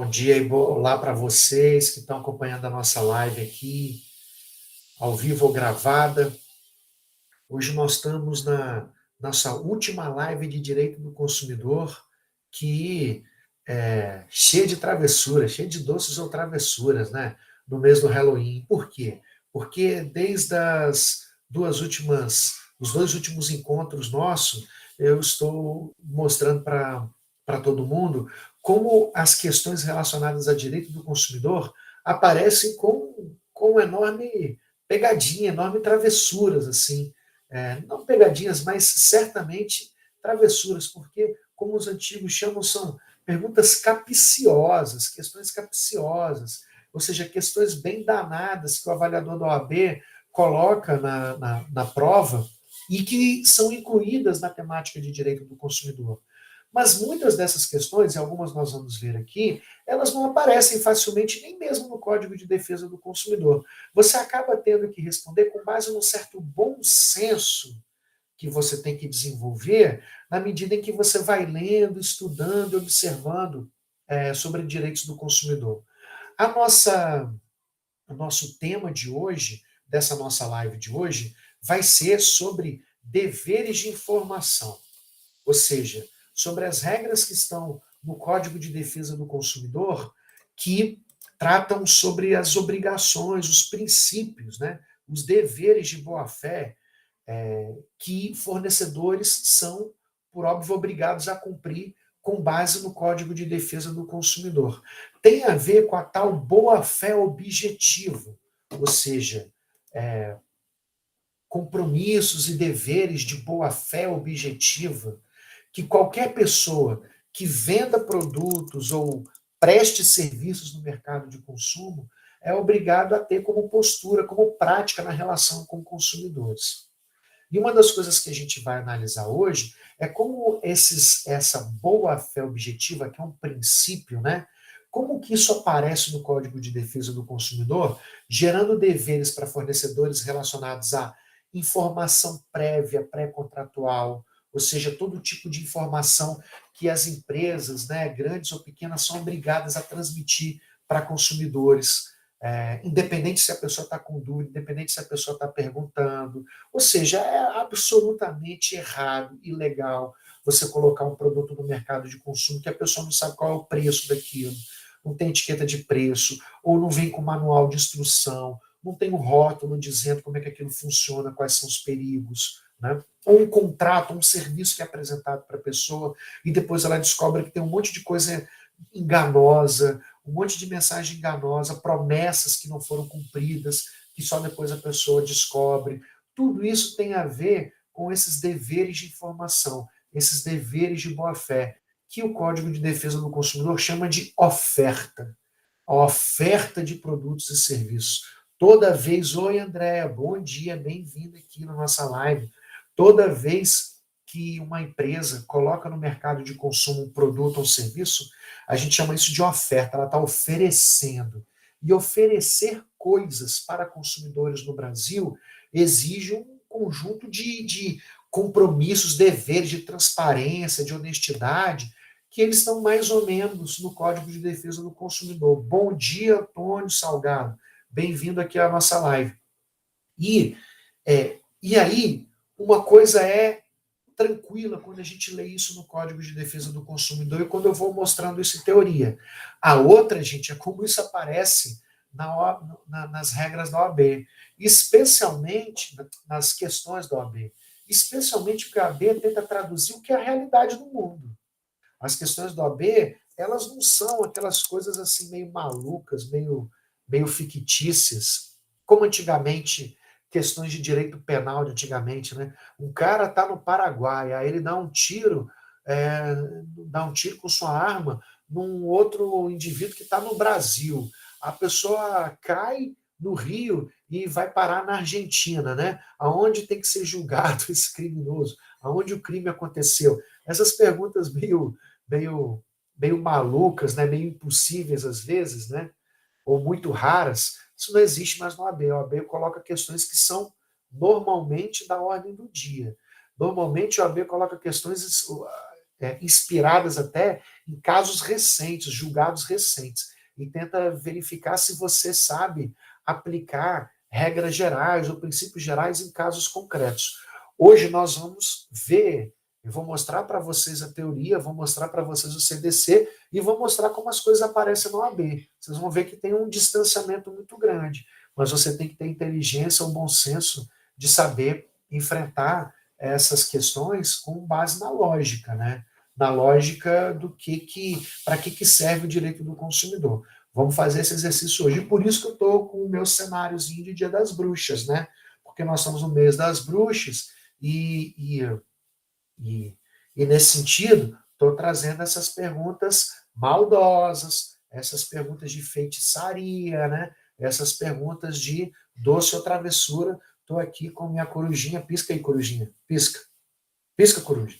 Bom dia e olá para vocês que estão acompanhando a nossa live aqui, ao vivo ou gravada. Hoje nós estamos na nossa última live de direito do consumidor, que é cheia de travessuras, cheia de doces ou travessuras, né? No mês do Halloween. Por quê? Porque desde os dois últimos encontros nossos, eu estou mostrando para todo mundo como as questões relacionadas a direito do consumidor aparecem com enorme pegadinha, enorme travessuras, assim. Não pegadinhas, mas certamente travessuras, porque, como os antigos chamam, são perguntas capciosas, questões capciosas, ou seja, questões bem danadas que o avaliador da OAB coloca na prova e que são incluídas na temática de direito do consumidor. Mas muitas dessas questões, e algumas nós vamos ver aqui, elas não aparecem facilmente nem mesmo no Código de Defesa do Consumidor. Você acaba tendo que responder com base num certo bom senso que você tem que desenvolver na medida em que você vai lendo, estudando, observando sobre direitos do consumidor. A nossa, o nosso tema de hoje, dessa nossa live de hoje, vai ser sobre deveres de informação, ou seja, sobre as regras que estão no Código de Defesa do Consumidor que tratam sobre as obrigações, os princípios, né, os deveres de boa-fé que fornecedores são, por óbvio, obrigados a cumprir com base no Código de Defesa do Consumidor. Tem a ver com a tal boa-fé objetiva, ou seja, compromissos e deveres de boa-fé objetiva que qualquer pessoa que venda produtos ou preste serviços no mercado de consumo é obrigado a ter como postura, como prática na relação com consumidores. E uma das coisas que a gente vai analisar hoje é como essa boa-fé objetiva, que é um princípio, né? Como que isso aparece no Código de Defesa do Consumidor, gerando deveres para fornecedores relacionados à informação prévia, pré-contratual, ou seja, todo tipo de informação que as empresas, né, grandes ou pequenas, são obrigadas a transmitir para consumidores, independente se a pessoa está com dúvida, independente se a pessoa está perguntando. Ou seja, é absolutamente errado, ilegal, você colocar um produto no mercado de consumo que a pessoa não sabe qual é o preço daquilo, não tem etiqueta de preço, ou não vem com manual de instrução, não tem um rótulo dizendo como é que aquilo funciona, quais são os perigos, né? Ou um contrato, um serviço que é apresentado para a pessoa e depois ela descobre que tem um monte de coisa enganosa, um monte de mensagem enganosa, promessas que não foram cumpridas, que só depois a pessoa descobre. Tudo isso tem a ver com esses deveres de informação, esses deveres de boa-fé, que o Código de Defesa do Consumidor chama de oferta. A oferta de produtos e serviços. Toda vez, oi Andréa, bom dia, bem-vinda aqui na nossa live. Toda vez que uma empresa coloca no mercado de consumo um produto ou serviço, a gente chama isso de oferta, ela está oferecendo. E oferecer coisas para consumidores no Brasil exige um conjunto de compromissos, deveres de transparência, de honestidade, que eles estão mais ou menos no Código de Defesa do Consumidor. Bom dia, Antônio Salgado. Bem-vindo aqui à nossa live. E aí, uma coisa é tranquila quando a gente lê isso no Código de Defesa do Consumidor e quando eu vou mostrando isso em teoria. A outra, gente, é como isso aparece nas regras da OAB, especialmente nas questões da OAB, especialmente porque a OAB tenta traduzir o que é a realidade do mundo. As questões da OAB, elas não são aquelas coisas assim meio malucas, meio fictícias, como antigamente, questões de direito penal de antigamente, né? Um cara está no Paraguai, aí ele dá um tiro com sua arma num outro indivíduo que está no Brasil. A pessoa cai no Rio e vai parar na Argentina, né? Aonde tem que ser julgado esse criminoso? Aonde o crime aconteceu? Essas perguntas meio, meio malucas, né? Meio impossíveis às vezes, né? Ou muito raras, isso não existe mais no OAB. O OAB coloca questões que são normalmente da ordem do dia. Normalmente o OAB coloca questões inspiradas até em casos recentes, julgados recentes, e tenta verificar se você sabe aplicar regras gerais ou princípios gerais em casos concretos. Hoje nós vamos ver, eu vou mostrar para vocês a teoria, vou mostrar para vocês o CDC e vou mostrar como as coisas aparecem no AB. Vocês vão ver que tem um distanciamento muito grande, mas você tem que ter inteligência, um bom senso de saber enfrentar essas questões com base na lógica, né? Na lógica do para que serve o direito do consumidor. Vamos fazer esse exercício hoje. E por isso que eu estou com o meu cenáriozinho de Dia das Bruxas, né? Porque nós estamos no mês das bruxas e nesse sentido, estou trazendo essas perguntas maldosas, essas perguntas de feitiçaria, né? Essas perguntas de doce ou travessura. Estou aqui com minha corujinha. Pisca aí, corujinha. Pisca. Pisca, coruja.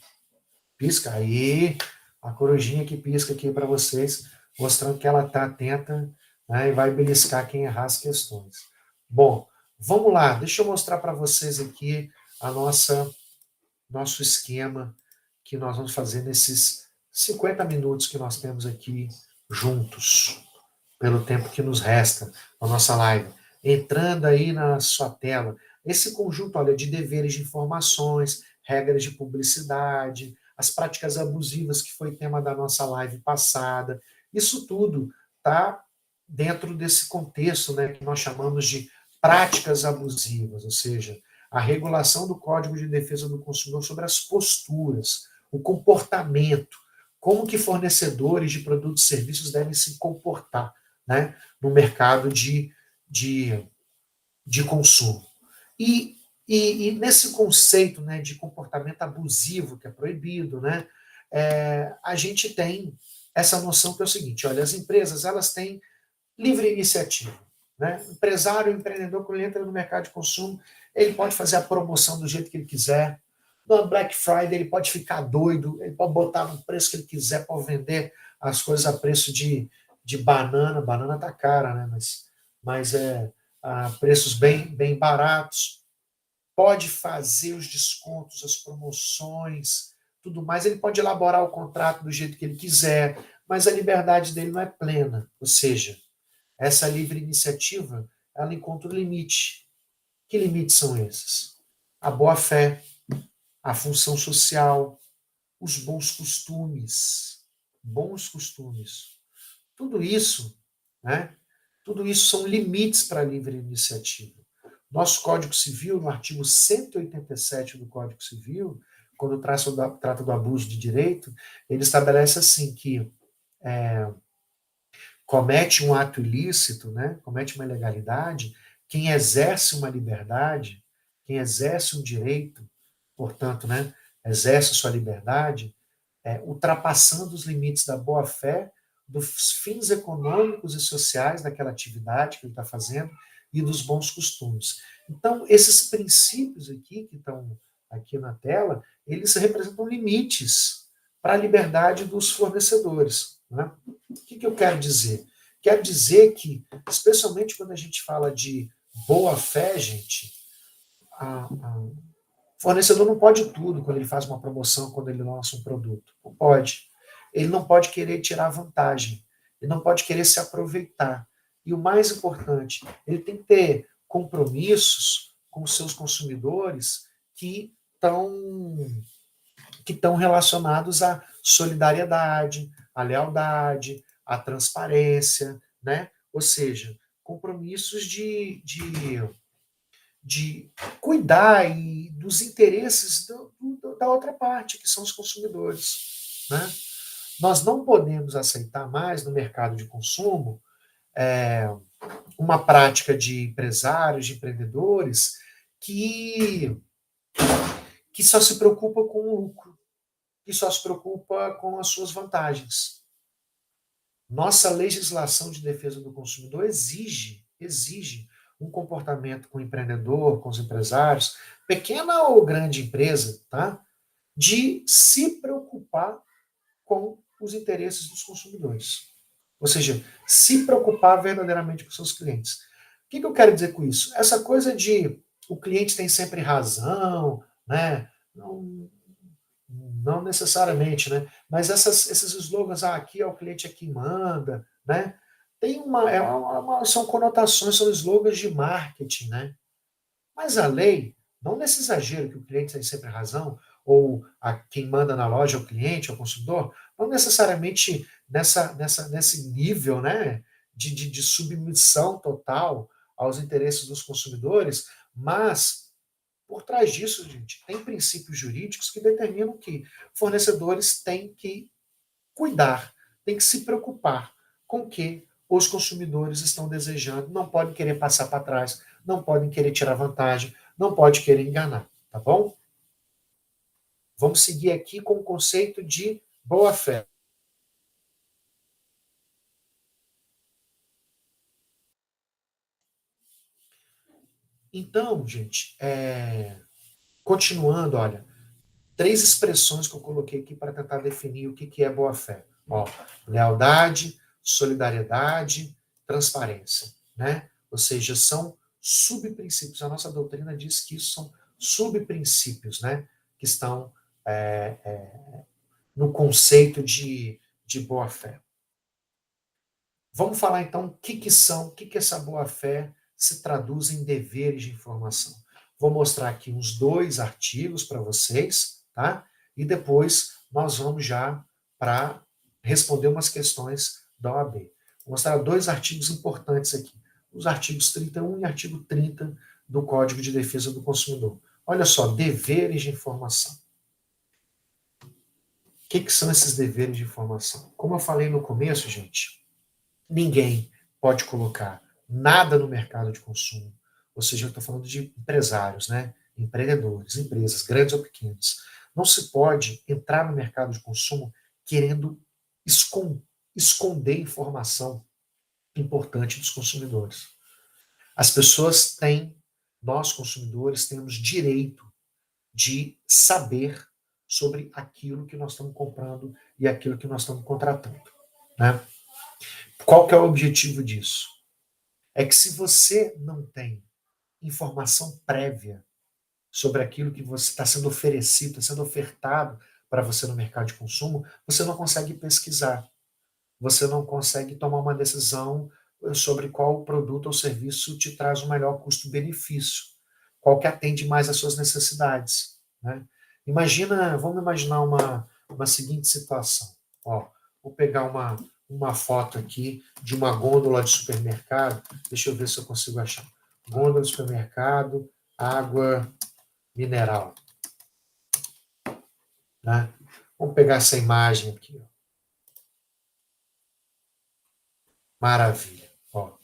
Pisca. Aí, a corujinha que pisca aqui para vocês, mostrando que ela está atenta, né, e vai beliscar quem errar as questões. Bom, vamos lá. Deixa eu mostrar para vocês aqui a nosso esquema que nós vamos fazer nesses 50 minutos que nós temos aqui juntos, pelo tempo que nos resta na nossa live. Entrando aí na sua tela, esse conjunto, olha, de deveres de informações, regras de publicidade, as práticas abusivas, que foi tema da nossa live passada, isso tudo está dentro desse contexto, né, que nós chamamos de práticas abusivas, ou seja, a regulação do Código de Defesa do Consumidor sobre as posturas, o comportamento, como que fornecedores de produtos e serviços devem se comportar, né, no mercado de consumo. E nesse conceito, né, de comportamento abusivo, que é proibido, né, a gente tem essa noção que é o seguinte, olha, as empresas elas têm livre iniciativa. Né? O empresário, o empreendedor, quando ele entra no mercado de consumo, ele pode fazer a promoção do jeito que ele quiser. No Black Friday, ele pode ficar doido, ele pode botar no preço que ele quiser, pode vender as coisas a preço de banana. Banana tá cara, né? Mas a preços bem baratos. Pode fazer os descontos, as promoções, tudo mais. Ele pode elaborar o contrato do jeito que ele quiser, mas a liberdade dele não é plena. Ou seja, essa livre iniciativa, ela encontra um limite. Que limites são esses? A boa-fé, a função social, os bons costumes. Bons costumes. Tudo isso, né? Tudo isso são limites para a livre iniciativa. Nosso Código Civil, no artigo 187 do Código Civil, quando trata do abuso de direito, ele estabelece assim que comete um ato ilícito, né, comete uma ilegalidade, quem exerce uma liberdade, quem exerce um direito, portanto, né, exerce sua liberdade, ultrapassando os limites da boa-fé, dos fins econômicos e sociais daquela atividade que ele está fazendo e dos bons costumes. Então, esses princípios aqui, que estão aqui na tela, eles representam limites para a liberdade dos fornecedores. Né? O que eu quero dizer? Quero dizer que, especialmente quando a gente fala de boa-fé, gente, o fornecedor não pode tudo quando ele faz uma promoção, quando ele lança um produto. Não pode. Ele não pode querer tirar vantagem. Ele não pode querer se aproveitar. E o mais importante, ele tem que ter compromissos com os seus consumidores que estão relacionados à solidariedade, à lealdade, à transparência, né? Ou seja, compromissos de cuidar dos interesses da outra parte, que são os consumidores. Né? Nós não podemos aceitar mais no mercado de consumo uma prática de empresários, de empreendedores, que só se preocupa com o lucro, que só se preocupa com as suas vantagens. Nossa legislação de defesa do consumidor exige um comportamento com o empreendedor, com os empresários, pequena ou grande empresa, tá? De se preocupar com os interesses dos consumidores. Ou seja, se preocupar verdadeiramente com seus clientes. O que eu quero dizer com isso? Essa coisa de o cliente tem sempre razão, né? Não necessariamente, né? Mas esses slogans, aqui é o cliente é quem manda, né? Tem são conotações, são slogans de marketing, né? Mas a lei, não nesse exagero que o cliente tem sempre razão, ou quem manda na loja é o cliente, é o consumidor, não necessariamente nesse nível, né, de submissão total aos interesses dos consumidores, mas por trás disso, gente, tem princípios jurídicos que determinam que fornecedores têm que cuidar, têm que se preocupar com o que os consumidores estão desejando, não podem querer passar para trás, não podem querer tirar vantagem, não pode querer enganar, tá bom? Vamos seguir aqui com o conceito de boa-fé. Então, gente, continuando, olha, 3 expressões que eu coloquei aqui para tentar definir o que é boa-fé. Ó, lealdade, solidariedade, transparência, né? Ou seja, são subprincípios. A nossa doutrina diz que isso são subprincípios, né? Que estão no conceito de boa-fé. Vamos falar então o que essa boa-fé se traduz em deveres de informação. Vou mostrar aqui uns 2 artigos para vocês, tá? E depois nós vamos já para responder umas questões da OAB. Vou mostrar 2 artigos importantes aqui. Os artigos 31 e artigo 30 do Código de Defesa do Consumidor. Olha só, deveres de informação. O que são esses deveres de informação? Como eu falei no começo, gente, ninguém pode colocar nada no mercado de consumo. Ou seja, eu estou falando de empresários, né? Empreendedores, empresas, grandes ou pequenas. Não se pode entrar no mercado de consumo querendo esconder informação importante dos consumidores. As pessoas têm, nós consumidores, temos direito de saber sobre aquilo que nós estamos comprando e aquilo que nós estamos contratando, né? Qual que é o objetivo disso? É que se você não tem informação prévia sobre aquilo que você está sendo oferecido, está sendo ofertado para você no mercado de consumo, você não consegue pesquisar, você não consegue tomar uma decisão sobre qual produto ou serviço te traz o melhor custo-benefício, qual que atende mais às suas necessidades, né? Vamos imaginar uma seguinte situação. Ó, vou pegar uma foto aqui de uma gôndola de supermercado. Deixa eu ver se eu consigo achar. Gôndola de supermercado, água mineral. Né? Vamos pegar essa imagem aqui. Ó. Maravilha. Ó, vou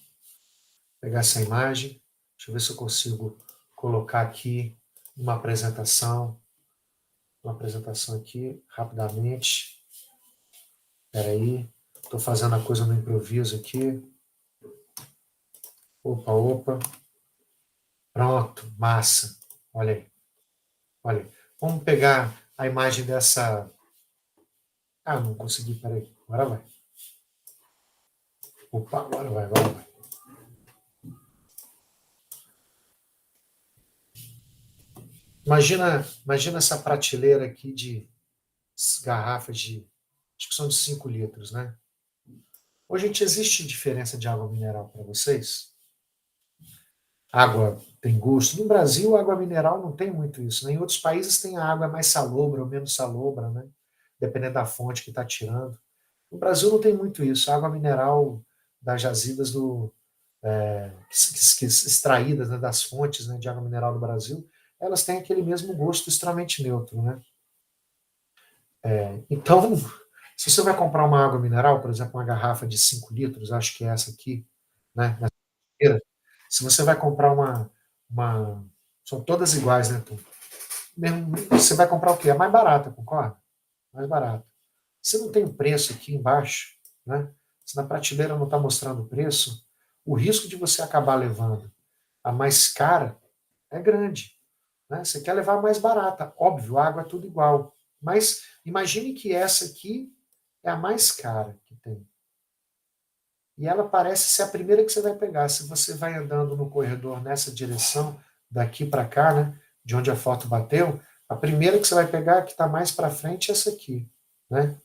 pegar essa imagem. Deixa eu ver se eu consigo colocar aqui uma apresentação. Uma apresentação aqui, rapidamente. Espera aí. Estou fazendo a coisa no improviso aqui. Opa, opa. Pronto, massa. Olha aí. Olha aí. Vamos pegar a imagem dessa. Ah, não consegui, peraí. Agora vai. Opa, agora vai, agora vai. Imagina essa prateleira aqui de garrafas de. Acho que são de 5 litros, né? Hoje, gente, existe diferença de água mineral para vocês? Água tem gosto. No Brasil, água mineral não tem muito isso. Né? Em outros países tem a água mais salobra ou menos salobra, né? Dependendo da fonte que está tirando. No Brasil não tem muito isso. A água mineral das jazidas extraídas, né, das fontes, né, de água mineral do Brasil, elas têm aquele mesmo gosto extremamente neutro, né? Então, se você vai comprar uma água mineral, por exemplo, uma garrafa de 5 litros, acho que é essa aqui, né? Se você vai comprar uma são todas iguais, né? Você vai comprar o quê? A mais barata, concorda? Mais barata. Se não tem o preço aqui embaixo, né? Se na prateleira não está mostrando o preço, o risco de você acabar levando a mais cara é grande. Né? Você quer levar a mais barata. Óbvio, a água é tudo igual. Mas imagine que essa aqui é a mais cara que tem. E ela parece ser a primeira que você vai pegar. Se você vai andando no corredor nessa direção, daqui para cá, né, de onde a foto bateu, A primeira que você vai pegar, que está mais para frente, é essa aqui, né?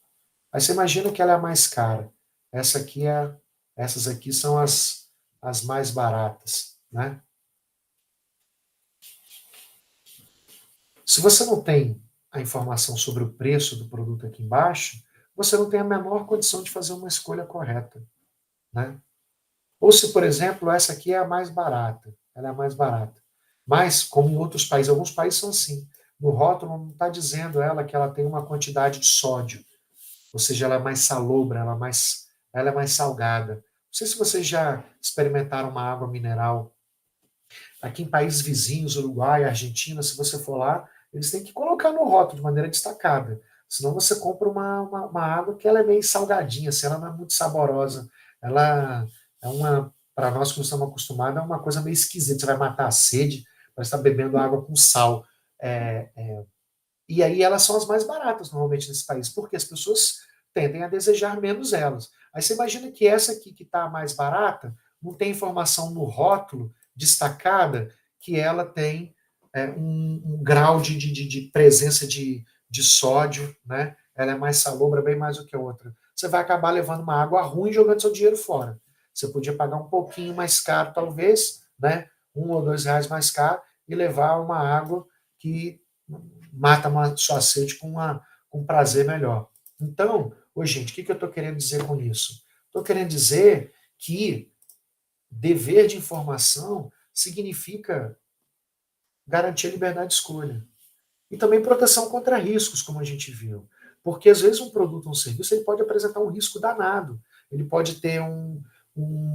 Aí você imagina que ela é a mais cara. Essas aqui são as mais baratas, né? Se você não tem a informação sobre o preço do produto aqui embaixo, você não tem a menor condição de fazer uma escolha correta, né? Ou se, por exemplo, essa aqui é a mais barata, ela é a mais barata. Mas, como em outros países, alguns países são assim. No rótulo não está dizendo ela que ela tem uma quantidade de sódio, ou seja, ela é mais salobra, ela é mais salgada. Não sei se vocês já experimentaram uma água mineral aqui em países vizinhos, Uruguai, Argentina, se você for lá, eles têm que colocar no rótulo de maneira destacada. Senão você compra uma água que ela é meio salgadinha, assim, ela não é muito saborosa. Ela é para nós que não estamos acostumados, é uma coisa meio esquisita. Você vai matar a sede, vai estar bebendo água com sal. E aí elas são as mais baratas normalmente nesse país, porque as pessoas tendem a desejar menos elas. Aí você imagina que essa aqui que está mais barata, não tem informação no rótulo destacada que ela tem um grau de presença de sódio, né? Ela é mais salobra, bem mais do que a outra. Você vai acabar levando uma água ruim e jogando seu dinheiro fora. Você podia pagar um pouquinho mais caro, talvez, né? R$ 1 ou R$ 2 mais caro, e levar uma água que mata uma sua sede com um prazer melhor. Então, gente, o que eu estou querendo dizer com isso? Estou querendo dizer que dever de informação significa garantir a liberdade de escolha. E também proteção contra riscos, como a gente viu. Porque, às vezes, um produto ou um serviço ele pode apresentar um risco danado. Ele pode ter um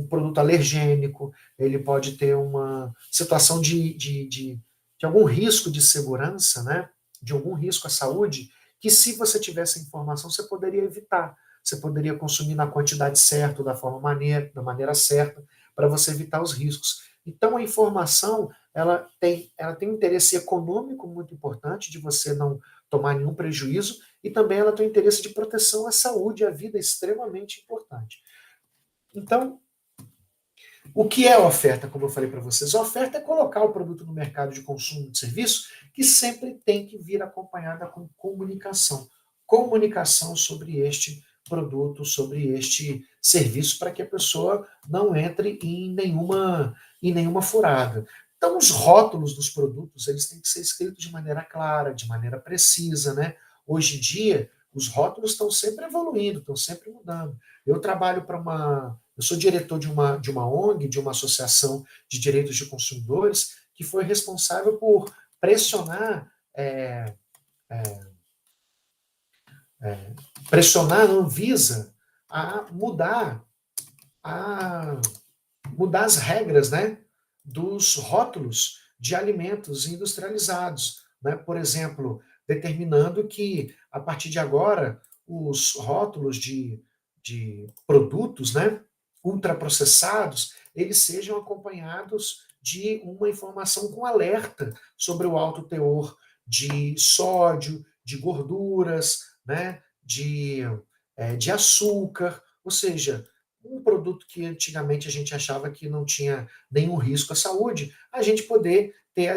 produto alergênico, ele pode ter uma situação de algum risco de segurança, né? De algum risco à saúde, que se você tivesse informação, você poderia evitar. Você poderia consumir na quantidade certa, da maneira certa, para você evitar os riscos. Então, a informação ela tem um interesse econômico muito importante de você não tomar nenhum prejuízo e também ela tem um interesse de proteção à saúde e à vida extremamente importante. Então, o que é a oferta, como eu falei para vocês? A oferta é colocar o produto no mercado de consumo de serviço, que sempre tem que vir acompanhada com comunicação. Comunicação sobre este produto, sobre este serviço, para que a pessoa não entre em nenhuma furada. Então, os rótulos dos produtos, eles têm que ser escritos de maneira clara, de maneira precisa, né? Hoje em dia, os rótulos estão sempre evoluindo, estão sempre mudando. Eu sou diretor de uma ONG, de uma associação de direitos de consumidores, que foi responsável por pressionar, pressionar a Anvisa a a mudar as regras, né, dos rótulos de alimentos industrializados, né? Por exemplo, determinando que, a partir de agora, os rótulos de produtos, né, ultraprocessados, eles sejam acompanhados de uma informação com alerta sobre o alto teor de sódio, de gorduras, né, de açúcar, ou seja, um produto que antigamente a gente achava que não tinha nenhum risco à saúde, a gente poder ter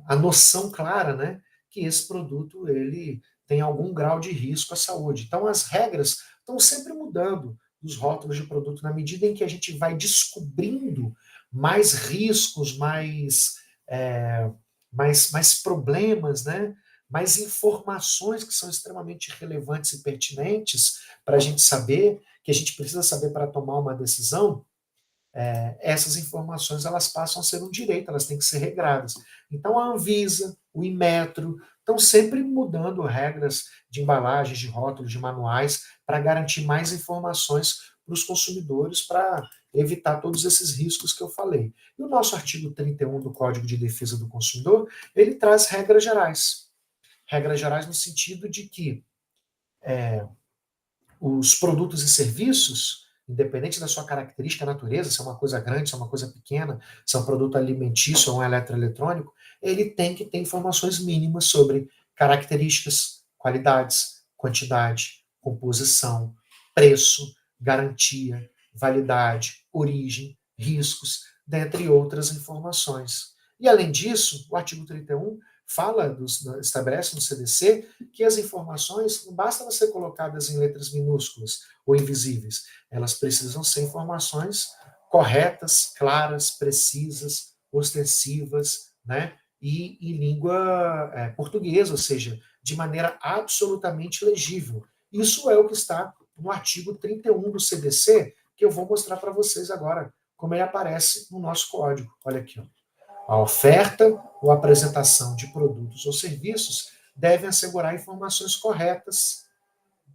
a noção clara, né, que esse produto ele tem algum grau de risco à saúde. Então, as regras estão sempre mudando dos rótulos de produto na medida em que a gente vai descobrindo mais riscos, mais problemas, né? Mais informações que são extremamente relevantes e pertinentes para a gente saber, que a gente precisa saber para tomar uma decisão. Essas informações elas passam a ser um direito, elas têm que ser regradas. Então a Anvisa, o Inmetro, estão sempre mudando regras de embalagens, de rótulos, de manuais, para garantir mais informações para os consumidores, para evitar todos esses riscos que eu falei. E o nosso artigo 31 do Código de Defesa do Consumidor, ele traz regras gerais. Regras gerais no sentido de que os produtos e serviços, independente da sua característica, natureza, se é uma coisa grande, se é uma coisa pequena, se é um produto alimentício ou um eletroeletrônico, ele tem que ter informações mínimas sobre características, qualidades, quantidade, composição, preço, garantia, validade, origem, riscos, dentre outras informações. E, além disso, o artigo 31 estabelece no CDC que as informações não basta ser colocadas em letras minúsculas ou invisíveis, elas precisam ser informações corretas, claras, precisas, ostensivas, né? E em língua portuguesa, ou seja, de maneira absolutamente legível. Isso é o que está no artigo 31 do CDC, que eu vou mostrar para vocês agora, como ele aparece no nosso código. Olha aqui, ó. A oferta ou apresentação de produtos ou serviços devem assegurar informações corretas,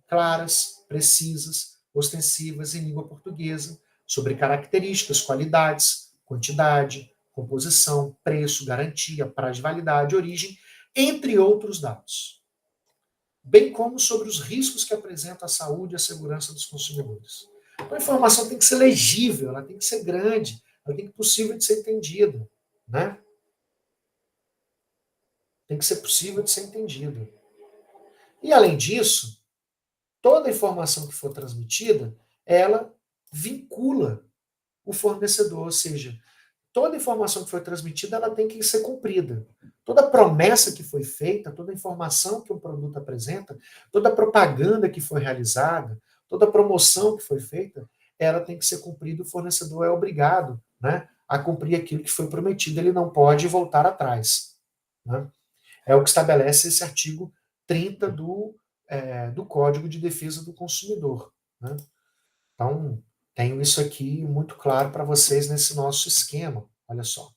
claras, precisas, ostensivas em língua portuguesa, sobre características, qualidades, quantidade, composição, preço, garantia, prazo de validade, origem, entre outros dados, bem como sobre os riscos que apresenta a saúde e a segurança dos consumidores. Então, a informação tem que ser legível, ela tem que ser grande, ela tem que ser possível de ser entendida, né? Tem que ser possível de ser entendida. E, além disso, toda informação que for transmitida, ela vincula o fornecedor, ou seja, toda informação que foi transmitida, ela tem que ser cumprida. Toda promessa que foi feita, toda informação que um produto apresenta, toda propaganda que foi realizada, toda promoção que foi feita, ela tem que ser cumprida, o fornecedor é obrigado, né, a cumprir aquilo que foi prometido, ele não pode voltar atrás, né? É o que estabelece esse artigo 30 do Código de Defesa do Consumidor, né? Então, tenho isso aqui muito claro para vocês nesse nosso esquema. Olha só,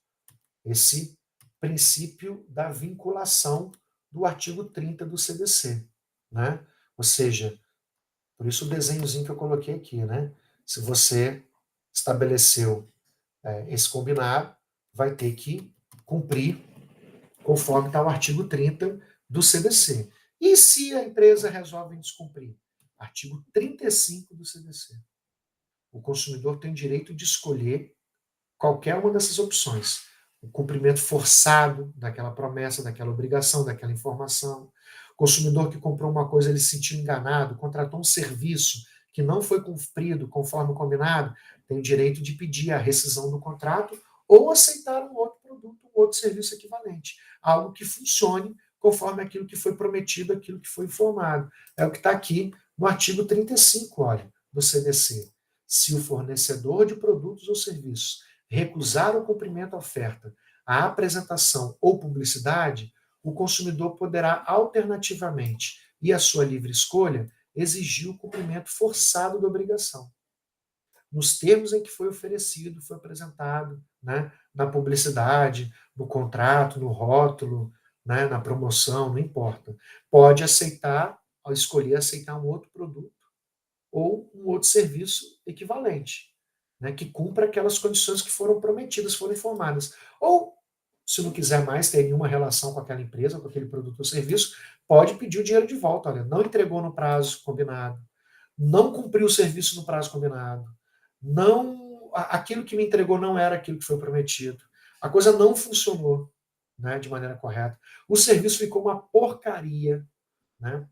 esse princípio da vinculação do artigo 30 do CDC, né? Ou seja, por isso o desenhozinho que eu coloquei aqui, né? Se você estabeleceu esse combinado, vai ter que cumprir conforme está o artigo 30 do CDC. E se a empresa resolve descumprir? Artigo 35 do CDC. O consumidor tem direito de escolher qualquer uma dessas opções. O cumprimento forçado daquela promessa, daquela obrigação, daquela informação. O consumidor que comprou uma coisa, ele se sentiu enganado, contratou um serviço que não foi cumprido conforme combinado, tem o direito de pedir a rescisão do contrato ou aceitar um outro produto, um outro serviço equivalente. Algo que funcione conforme aquilo que foi prometido, aquilo que foi informado. É o que está aqui no artigo 35, olha, do CDC. Se o fornecedor de produtos ou serviços recusar o cumprimento da oferta, a apresentação ou publicidade, o consumidor poderá alternativamente e à sua livre escolha exigir o cumprimento forçado da obrigação, nos termos em que foi oferecido, foi apresentado, né, na publicidade, no contrato, no rótulo, né, na promoção, não importa. Pode aceitar, ao escolher aceitar um outro produto ou um outro serviço equivalente, né, que cumpra aquelas condições que foram prometidas, foram informadas. Ou, se não quiser mais ter nenhuma relação com aquela empresa, com aquele produto ou serviço, pode pedir o dinheiro de volta. Olha, não entregou no prazo combinado, não cumpriu o serviço no prazo combinado, não, aquilo que me entregou não era aquilo que foi prometido, a coisa não funcionou, né, de maneira correta, o serviço ficou uma porcaria, né?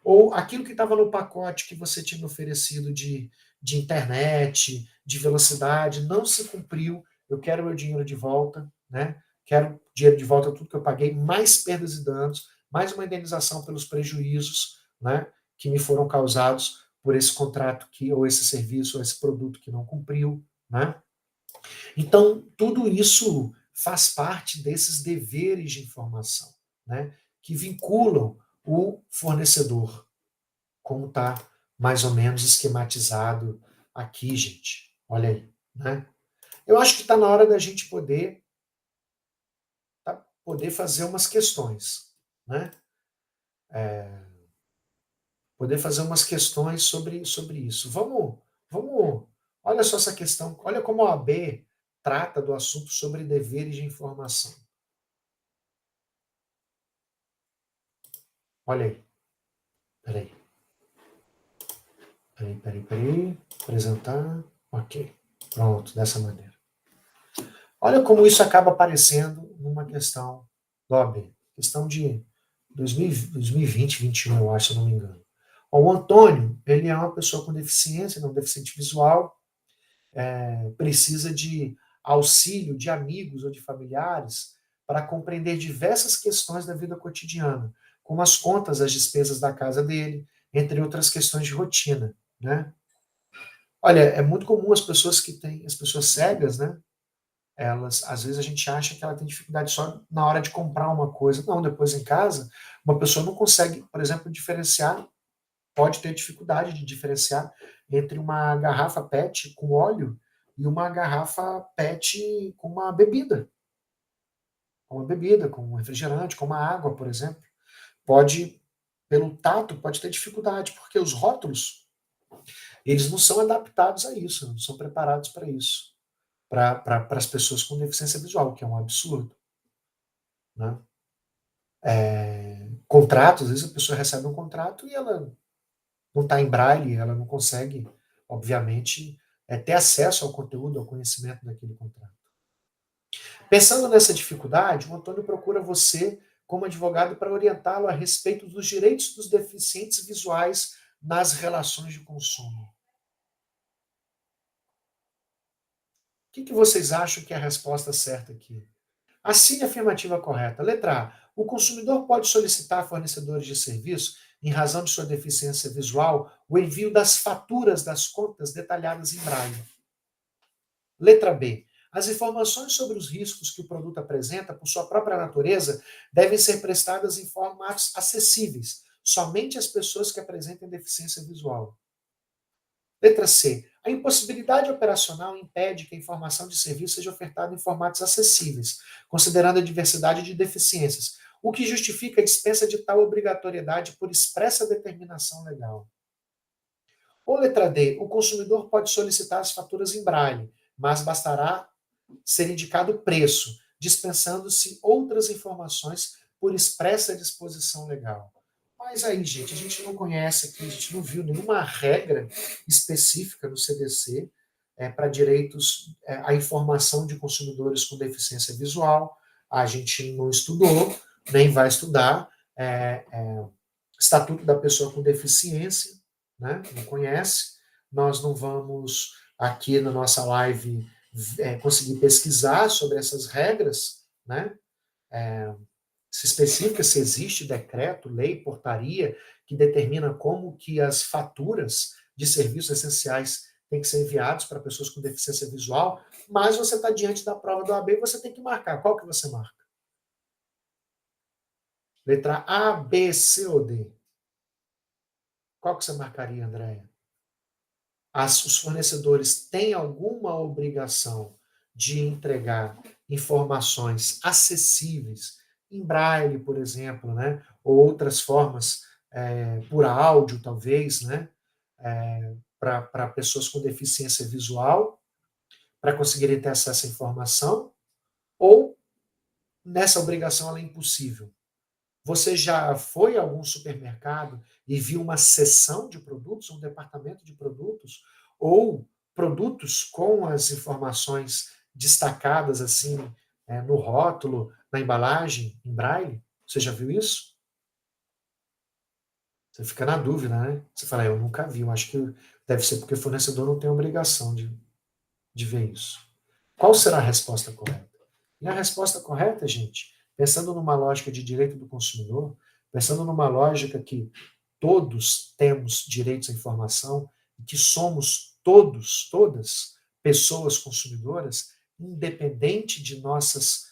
Ou aquilo que estava no pacote que você tinha oferecido de internet, de velocidade, não se cumpriu, eu quero meu dinheiro de volta, né? Quero dinheiro de volta, tudo que eu paguei, mais perdas e danos, mais uma indenização pelos prejuízos, né, que me foram causados por esse contrato que, ou esse serviço, ou esse produto que não cumpriu, né? Então, tudo isso faz parte desses deveres de informação, né, que vinculam o fornecedor, como está mais ou menos esquematizado aqui, gente. Olha aí, né? Eu acho que está na hora da gente poder fazer umas questões, né? Poder fazer umas questões sobre isso. Vamos, olha só essa questão, olha como a OAB trata do assunto sobre deveres de informação. Olha aí, peraí, apresentar, ok, pronto, dessa maneira. Olha como isso acaba aparecendo numa questão do OAB, questão de 2020, 2021, eu acho, se eu não me engano. O Antônio, ele é uma pessoa com deficiência, não deficiente visual, precisa de auxílio de amigos ou de familiares para compreender diversas questões da vida cotidiana, como as contas, as despesas da casa dele, entre outras questões de rotina, né? Olha, é muito comum as pessoas cegas, né? Elas, às vezes a gente acha que ela tem dificuldade só na hora de comprar uma coisa. Não, depois em casa, uma pessoa não consegue, por exemplo, diferenciar, pode ter dificuldade de diferenciar entre uma garrafa PET com óleo e uma garrafa PET com uma bebida, com um refrigerante, com uma água, por exemplo. Pode, pelo tato, pode ter dificuldade, porque os rótulos, eles não são adaptados a isso, não são preparados para isso, para as pessoas com deficiência visual, que é um absurdo, né? Contratos, às vezes a pessoa recebe um contrato e ela não está em braille, ela não consegue, obviamente, ter acesso ao conteúdo, ao conhecimento daquele contrato. Pensando nessa dificuldade, o Antônio procura você como advogado para orientá-lo a respeito dos direitos dos deficientes visuais nas relações de consumo. O que vocês acham que é a resposta certa aqui? Assine a afirmativa correta. Letra A. O consumidor pode solicitar a fornecedores de serviço, em razão de sua deficiência visual, o envio das faturas das contas detalhadas em braille. Letra B. As informações sobre os riscos que o produto apresenta, por sua própria natureza, devem ser prestadas em formatos acessíveis, somente às pessoas que apresentem deficiência visual. Letra C. A impossibilidade operacional impede que a informação de serviço seja ofertada em formatos acessíveis, considerando a diversidade de deficiências, o que justifica a dispensa de tal obrigatoriedade por expressa determinação legal. Ou letra D. O consumidor pode solicitar as faturas em braille, mas bastará ser indicado o preço, dispensando-se outras informações por expressa disposição legal. Mas aí, gente, a gente não conhece aqui, a gente não viu nenhuma regra específica no CDC para direitos à informação de consumidores com deficiência visual. A gente não estudou, nem vai estudar. Estatuto da Pessoa com Deficiência, né? Não conhece. Nós não vamos aqui na nossa live conseguir pesquisar sobre essas regras, né? Se especifica se existe decreto, lei, portaria que determina como que as faturas de serviços essenciais têm que ser enviados para pessoas com deficiência visual, mas você está diante da prova do AB e você tem que marcar. Qual que você marca? Letra A, B, C ou D? Qual que você marcaria, Andréia? Os fornecedores têm alguma obrigação de entregar informações acessíveis, em braille, por exemplo, né? Ou outras formas, por áudio, talvez, né? Para pessoas com deficiência visual, para conseguirem ter acesso à informação, ou nessa obrigação ela é impossível. Você já foi a algum supermercado e viu uma seção de produtos, um departamento de produtos, ou produtos com as informações destacadas assim no rótulo, na embalagem, em braille? Você já viu isso? Você fica na dúvida, né? Você fala, eu nunca vi, eu acho que deve ser porque o fornecedor não tem obrigação de ver isso. Qual será a resposta correta? E a resposta correta, gente, pensando numa lógica de direito do consumidor, pensando numa lógica que todos temos direitos à informação e que somos todas, pessoas consumidoras, independente de nossas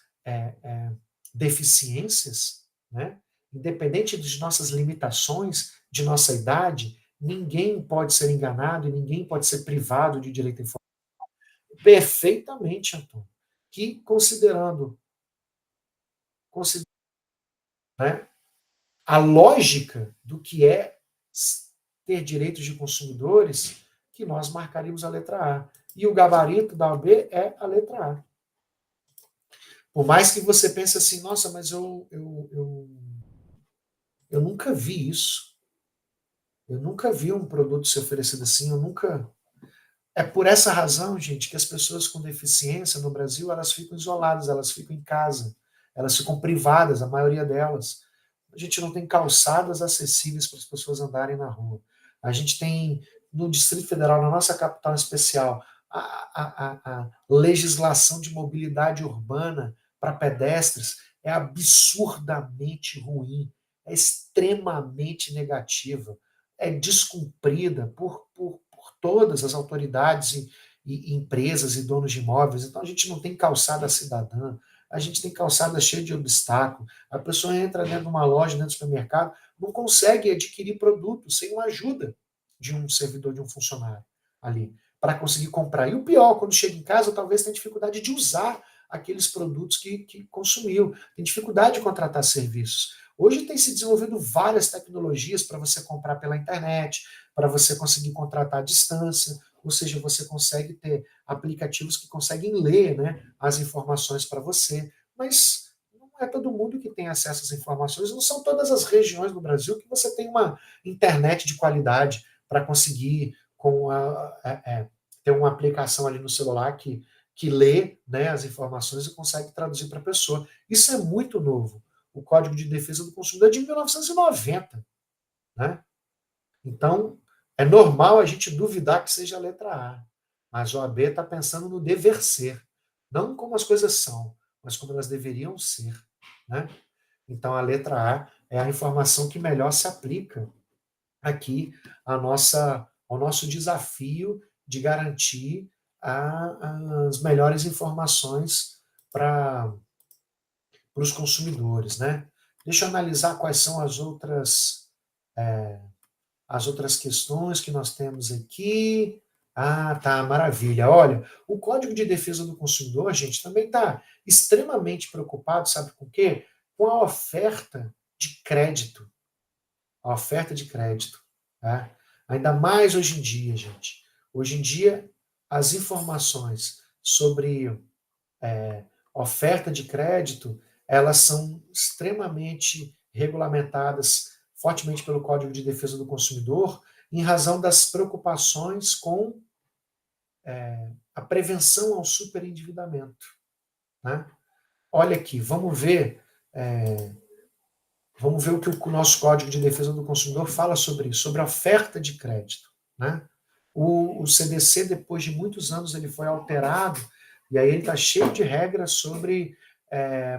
deficiências, né? Independente de nossas limitações, de nossa idade, ninguém pode ser enganado e ninguém pode ser privado de direito à informação. Perfeitamente, Antônio. Que considerando, né, a lógica do que é ter direitos de consumidores, que nós marcaríamos a letra A. E o gabarito da OAB é a letra A. Por mais que você pense assim, nossa, mas eu nunca vi isso. Eu nunca vi um produto ser oferecido assim, eu nunca. É por essa razão, gente, que as pessoas com deficiência no Brasil, elas ficam isoladas, elas ficam em casa, elas ficam privadas, a maioria delas. A gente não tem calçadas acessíveis para as pessoas andarem na rua. A gente tem, no Distrito Federal, na nossa capital especial, a legislação de mobilidade urbana para pedestres é absurdamente ruim, é extremamente negativa, é descumprida por todas as autoridades e empresas e donos de imóveis. Então a gente não tem calçada cidadã, a gente tem calçada cheia de obstáculos. A pessoa entra dentro de uma loja, dentro do supermercado, não consegue adquirir produto sem uma ajuda de um servidor, de um funcionário ali, para conseguir comprar. E o pior, quando chega em casa, talvez tenha dificuldade de usar aqueles produtos que consumiu, tem dificuldade de contratar serviços. Hoje tem se desenvolvido várias tecnologias para você comprar pela internet, para você conseguir contratar à distância, ou seja, você consegue ter aplicativos que conseguem ler, né, as informações para você, mas não é todo mundo que tem acesso às informações, não são todas as regiões do Brasil que você tem uma internet de qualidade para conseguir ter uma aplicação ali no celular que lê, né, as informações e consegue traduzir para a pessoa. Isso é muito novo. O Código de Defesa do Consumidor é de 1990. Né? Então, é normal a gente duvidar que seja a letra A. Mas a OAB está pensando no dever ser. Não como as coisas são, mas como elas deveriam ser. Né? Então, a letra A é a informação que melhor se aplica aqui ao nosso desafio de garantir as melhores informações para os consumidores. Né? Deixa eu analisar quais são as outras questões que nós temos aqui. Ah, tá, maravilha. Olha, o Código de Defesa do Consumidor, gente, também está extremamente preocupado, sabe com o quê? Com a oferta de crédito. A oferta de crédito. Tá? Ainda mais hoje em dia, gente. Hoje em dia, as informações sobre oferta de crédito, elas são extremamente regulamentadas fortemente pelo Código de Defesa do Consumidor, em razão das preocupações com a prevenção ao superendividamento. Né? Olha aqui, vamos ver o que o nosso Código de Defesa do Consumidor fala sobre isso, sobre a oferta de crédito. Né? O CDC, depois de muitos anos, ele foi alterado, e aí ele está cheio de regras sobre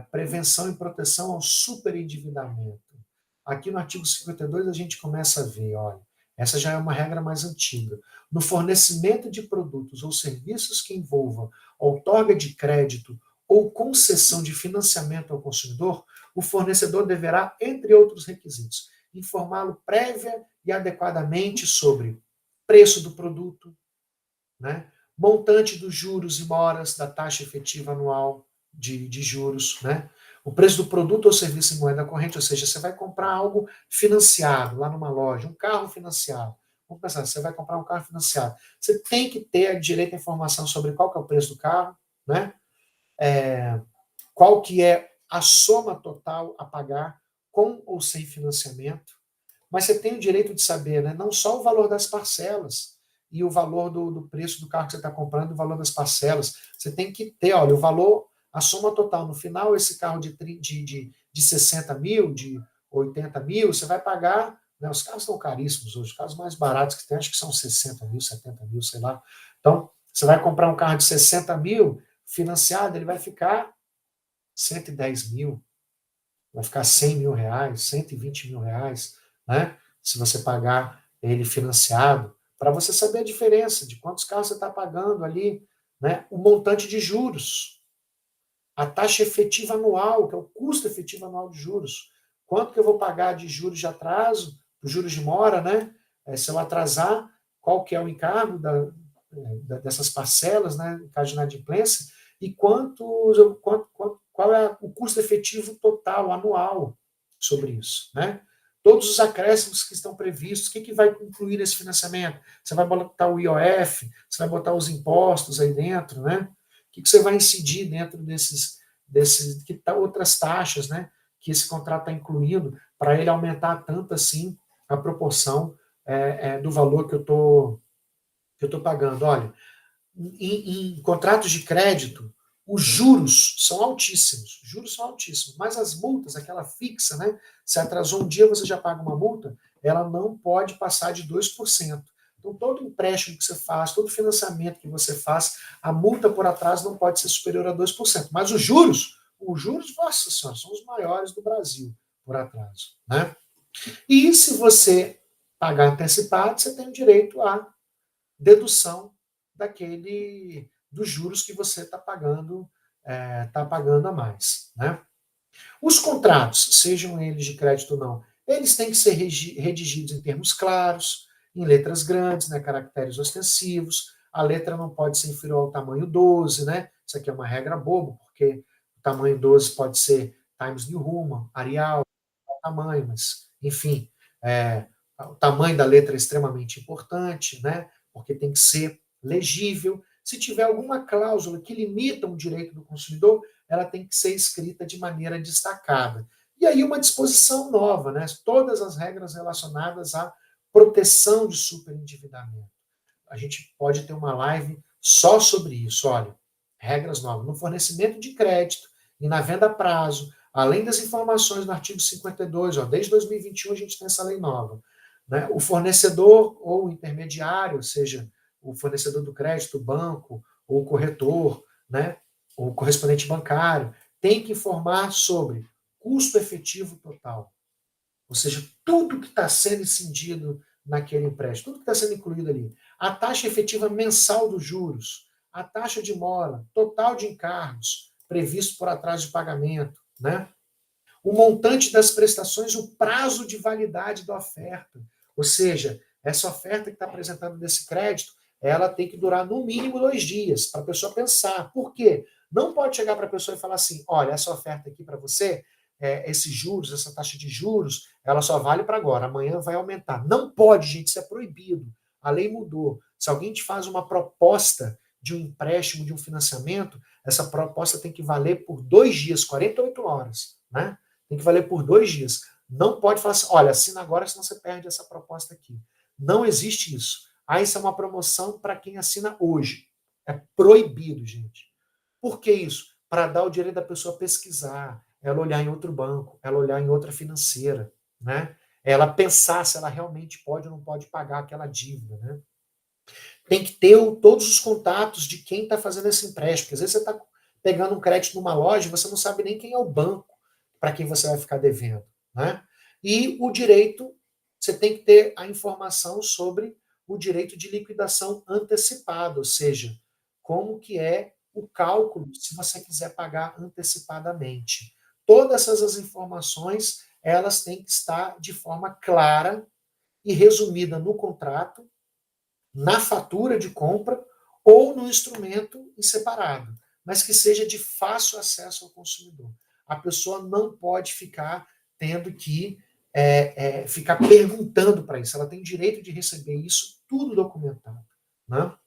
prevenção e proteção ao superendividamento. Aqui no artigo 52 a gente começa a ver, olha, essa já é uma regra mais antiga. No fornecimento de produtos ou serviços que envolvam outorga de crédito ou concessão de financiamento ao consumidor, o fornecedor deverá, entre outros requisitos, informá-lo prévia e adequadamente sobre preço do produto, né? Montante dos juros e moras da taxa efetiva anual de juros, né? O preço do produto ou serviço em moeda corrente, ou seja, você vai comprar algo financiado lá numa loja, um carro financiado. Vamos pensar, você vai comprar um carro financiado. Você tem que ter direito à informação sobre qual que é o preço do carro, né? Qual que é a soma total a pagar com ou sem financiamento. Mas você tem o direito de saber, né, não só o valor das parcelas e o valor do preço do carro que você está comprando, o valor das parcelas. Você tem que ter, olha, o valor, a soma total. No final, esse carro de 60 mil, de 80 mil, você vai pagar, né, os carros estão caríssimos hoje, os carros mais baratos que tem, acho que são 60 mil, 70 mil, sei lá. Então, você vai comprar um carro de 60 mil, financiado, ele vai ficar 110 mil, vai ficar 100 mil reais, 120 mil reais, né? Se você pagar ele financiado, para você saber a diferença de quantos carros você está pagando ali, né? O montante de juros, a taxa efetiva anual, que é o custo efetivo anual de juros. Quanto que eu vou pagar de juros de atraso, os juros de mora, né? Se eu atrasar, qual que é o encargo dessas parcelas, né? Em caso de inadimplência, e qual é o custo efetivo total, anual, sobre isso, né? Todos os acréscimos que estão previstos, o que vai incluir nesse financiamento? Você vai botar o IOF, você vai botar os impostos aí dentro, né? O que você vai incidir dentro desses outras taxas, né? Que esse contrato está incluindo, para ele aumentar tanto assim a proporção do valor que eu estou pagando. Olha, em contratos de crédito, os juros são altíssimos, mas as multas, aquela fixa, né? Se atrasou um dia, você já paga uma multa, ela não pode passar de 2%. Então, todo empréstimo que você faz, todo financiamento que você faz, a multa por atraso não pode ser superior a 2%. Mas os juros os juros, nossa senhora, são os maiores do Brasil por atraso, né? E se você pagar antecipado, você tem o direito à dedução dos juros que você está pagando a mais, né? Os contratos, sejam eles de crédito ou não, eles têm que ser redigidos em termos claros, em letras grandes, né, caracteres ostensivos. A letra não pode ser inferior ao tamanho 12, né? Isso aqui é uma regra boba, porque o tamanho 12 pode ser Times New Roman, Arial, tamanho, mas, enfim, o tamanho da letra é extremamente importante, né? Porque tem que ser legível. Se tiver alguma cláusula que limita um direito do consumidor, ela tem que ser escrita de maneira destacada. E aí uma disposição nova, né? Todas as regras relacionadas à proteção de superendividamento. A gente pode ter uma live só sobre isso. Olha, regras novas no fornecimento de crédito e na venda a prazo, além das informações no artigo 52, ó, desde 2021 a gente tem essa lei nova. Né? O fornecedor ou o intermediário, ou seja, o fornecedor do crédito, o banco, ou o corretor, né? O correspondente bancário, tem que informar sobre custo efetivo total. Ou seja, tudo que está sendo incidido naquele empréstimo, tudo que está sendo incluído ali. A taxa efetiva mensal dos juros, a taxa de mora, total de encargos previsto por atraso de pagamento, né? O montante das prestações, o prazo de validade da oferta. Ou seja, essa oferta que está apresentando desse crédito, ela tem que durar no mínimo 2 dias, para a pessoa pensar. Por quê? Não pode chegar para a pessoa e falar assim, olha, essa oferta aqui para você, esses juros, essa taxa de juros, ela só vale para agora, amanhã vai aumentar. Não pode, gente, isso é proibido. A lei mudou. Se alguém te faz uma proposta de um empréstimo, de um financiamento, essa proposta tem que valer por 2 dias, 48 horas, né? Tem que valer por 2 dias. Não pode falar assim, olha, assina agora, senão você perde essa proposta aqui. Não existe isso. Ah, isso é uma promoção para quem assina hoje. É proibido, gente. Por que isso? Para dar o direito da pessoa pesquisar, ela olhar em outro banco, ela olhar em outra financeira, né? Ela pensar se ela realmente pode ou não pode pagar aquela dívida, né? Tem que ter todos os contatos de quem está fazendo esse empréstimo. Porque às vezes você está pegando um crédito numa loja e você não sabe nem quem é o banco para quem você vai ficar devendo, né? E o direito, você tem que ter a informação sobre o direito de liquidação antecipada, ou seja, como que é o cálculo se você quiser pagar antecipadamente. Todas essas informações, elas têm que estar de forma clara e resumida no contrato, na fatura de compra ou no instrumento em separado, mas que seja de fácil acesso ao consumidor. A pessoa não pode ficar tendo que ficar perguntando para isso. Ela tem direito de receber isso tudo documentado. Né?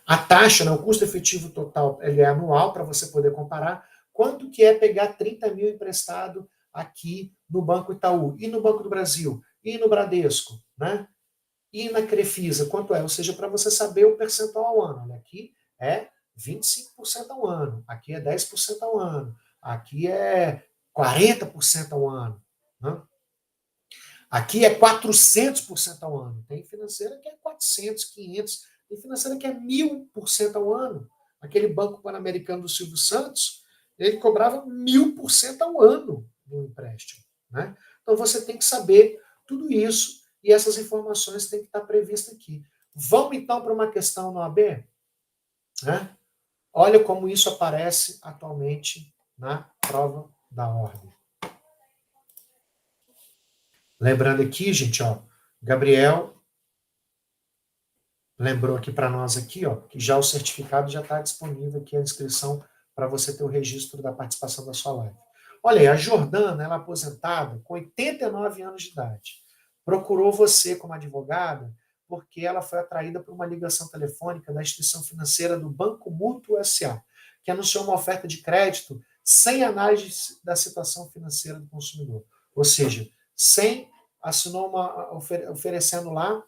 A taxa, né, o custo efetivo total, ele é anual para você poder comparar quanto que é pegar 30 mil emprestado aqui no Banco Itaú, e no Banco do Brasil, e no Bradesco, né? E na Crefisa, quanto é? Ou seja, para você saber o percentual ao ano. Né? Aqui é 25% ao ano, aqui é 10% ao ano, aqui é 40% ao ano. Né? Aqui é 400% ao ano. Tem financeira que é 400, 500, tem financeira que é 1000% ao ano. Aquele Banco Pan-Americano do Silvio Santos, ele cobrava 1000% ao ano no empréstimo. Né? Então você tem que saber tudo isso e essas informações têm que estar previstas aqui. Vamos então para uma questão no AB? Né? Olha como isso aparece atualmente na prova da ordem. Lembrando aqui, gente, ó, Gabriel lembrou aqui para nós aqui, ó, que já o certificado já está disponível aqui a inscrição para você ter o registro da participação da sua live. Olha aí, a Jordana, ela é aposentada com 89 anos de idade. Procurou você como advogada porque ela foi atraída por uma ligação telefônica da instituição financeira do Banco Mútuo S.A., que anunciou uma oferta de crédito sem análise da situação financeira do consumidor. Ou seja, sem assinou oferecendo lá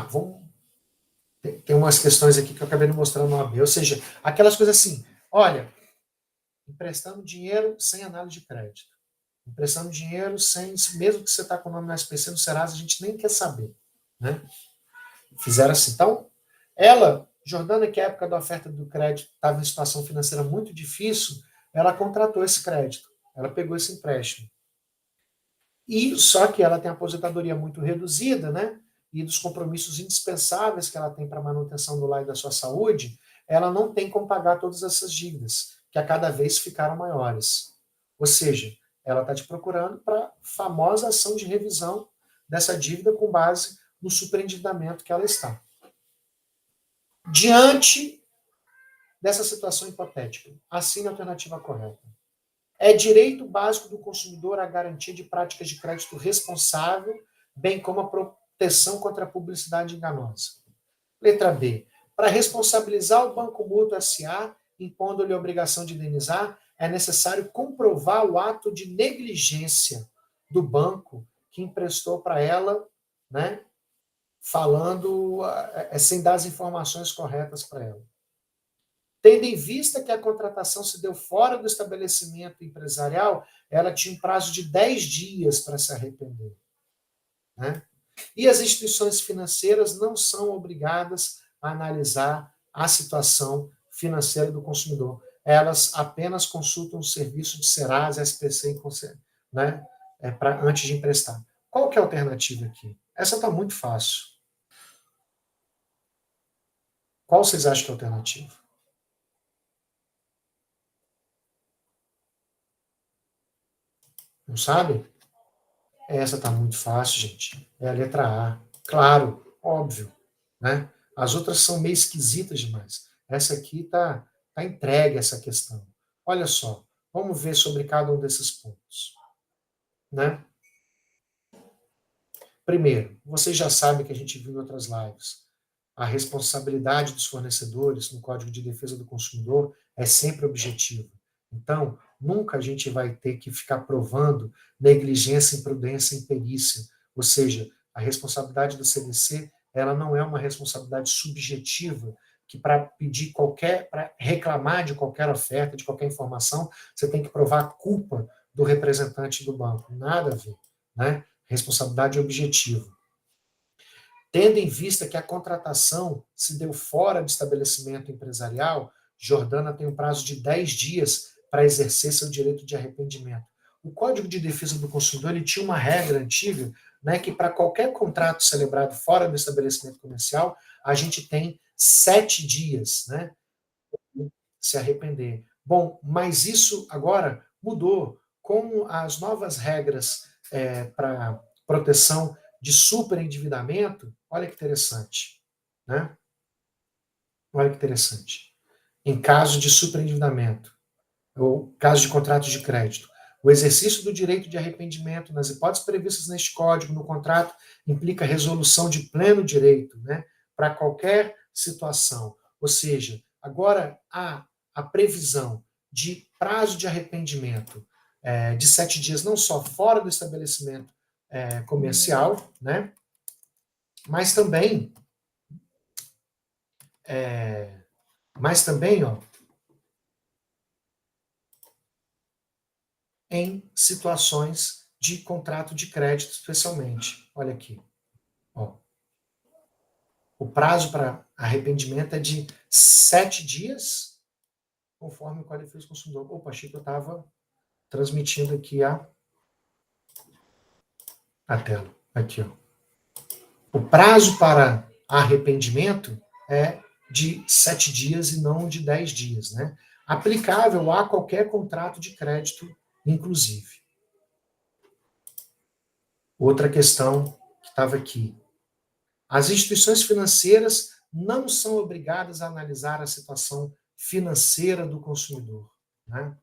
vamos. Tem umas questões aqui que eu acabei de mostrar no AB. Ou seja, aquelas coisas assim, olha, emprestando dinheiro sem análise de crédito. Emprestando dinheiro sem, mesmo que você está com o nome na SPC, no Serasa, a gente nem quer saber. Né? Fizeram assim. Então, ela, Jordana, que é a época da oferta do crédito estava em situação financeira muito difícil, ela contratou esse crédito. Ela pegou esse empréstimo. E só que ela tem a aposentadoria muito reduzida, né? E dos compromissos indispensáveis que ela tem para a manutenção do lar e da sua saúde, ela não tem como pagar todas essas dívidas, que a cada vez ficaram maiores. Ou seja, ela está te procurando para a famosa ação de revisão dessa dívida com base no superendividamento que ela está. Diante dessa situação hipotética, assine a alternativa correta. É direito básico do consumidor a garantia de práticas de crédito responsável, bem como a proteção contra a publicidade enganosa. Letra B. Para responsabilizar o Banco Mútuo S.A., impondo-lhe a obrigação de indenizar, é necessário comprovar o ato de negligência do banco que emprestou para ela, né, falando, sem dar as informações corretas para ela. Tendo em vista que a contratação se deu fora do estabelecimento empresarial, ela tinha um prazo de 10 dias para se arrepender. Né? E as instituições financeiras não são obrigadas a analisar a situação financeira do consumidor. Elas apenas consultam o serviço de Serasa, SPC, né, antes de emprestar. Qual que é a alternativa aqui? Essa está muito fácil. Qual vocês acham que é a alternativa? Não sabe? Essa está muito fácil, gente. É a letra A. Claro, óbvio. Né? As outras são meio esquisitas demais. Essa aqui tá entregue, essa questão. Olha só, vamos ver sobre cada um desses pontos. Né? Primeiro, vocês já sabem que a gente viu em outras lives. A responsabilidade dos fornecedores no Código de Defesa do Consumidor é sempre objetiva. Então, nunca a gente vai ter que ficar provando negligência, imprudência, imperícia. Ou seja, a responsabilidade do CDC, ela não é uma responsabilidade subjetiva que para pedir para reclamar de qualquer oferta, de qualquer informação, você tem que provar a culpa do representante do banco. Nada a ver, né? Responsabilidade objetiva. Tendo em vista que a contratação se deu fora do estabelecimento empresarial, Jordana tem um prazo de 10 dias para exercer seu direito de arrependimento. O Código de Defesa do Consumidor ele tinha uma regra antiga, né, que para qualquer contrato celebrado fora do estabelecimento comercial, a gente tem 7 dias, né, se arrepender. Bom, mas isso agora mudou. Com as novas regras para proteção de superendividamento, olha que interessante. Né? Olha que interessante. Em caso de superendividamento, ou caso de contratos de crédito, o exercício do direito de arrependimento nas hipóteses previstas neste código, no contrato, implica resolução de pleno direito, né, para qualquer situação. Ou seja, agora há a previsão de prazo de arrependimento de 7 dias, não só fora do estabelecimento comercial, né, mas também, ó, em situações de contrato de crédito, especialmente. Olha aqui. Ó. O prazo para arrependimento é de 7 dias, conforme o Código de Defesa do Consumidor. Opa, achei que eu estava transmitindo aqui a tela. Aqui, ó. O prazo para arrependimento é de 7 dias e não de 10 dias, né? Aplicável a qualquer contrato de crédito, inclusive. Outra questão que estava aqui. As instituições financeiras não são obrigadas a analisar a situação financeira do consumidor. Né?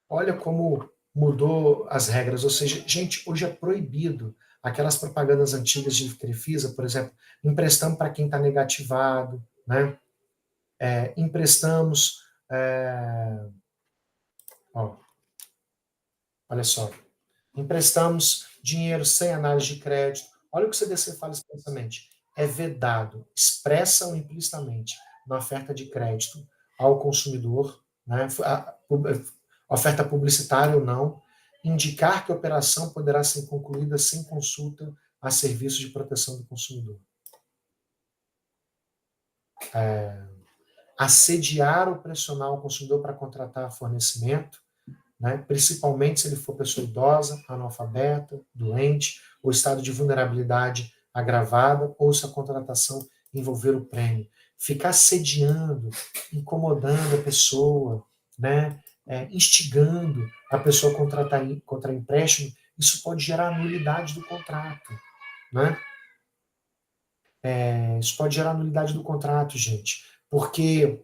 Olha como mudou as regras. Ou seja, gente, hoje é proibido aquelas propagandas antigas de Crefisa, por exemplo, emprestamos para quem está negativado, né? Emprestamos. Olha só. Emprestamos dinheiro sem análise de crédito. Olha o que o CDC fala expressamente. É vedado, expressa ou implicitamente, na oferta de crédito ao consumidor, né, a oferta publicitária ou não, indicar que a operação poderá ser concluída sem consulta a serviços de proteção do consumidor. assediar ou pressionar o consumidor para contratar fornecimento, né? Principalmente se ele for pessoa idosa, analfabeta, doente, ou estado de vulnerabilidade agravada, ou se a contratação envolver o prêmio. Ficar sediando, incomodando a pessoa, né? Instigando a pessoa a contratar empréstimo, isso pode gerar nulidade do contrato. Né? Isso pode gerar nulidade do contrato, gente, porque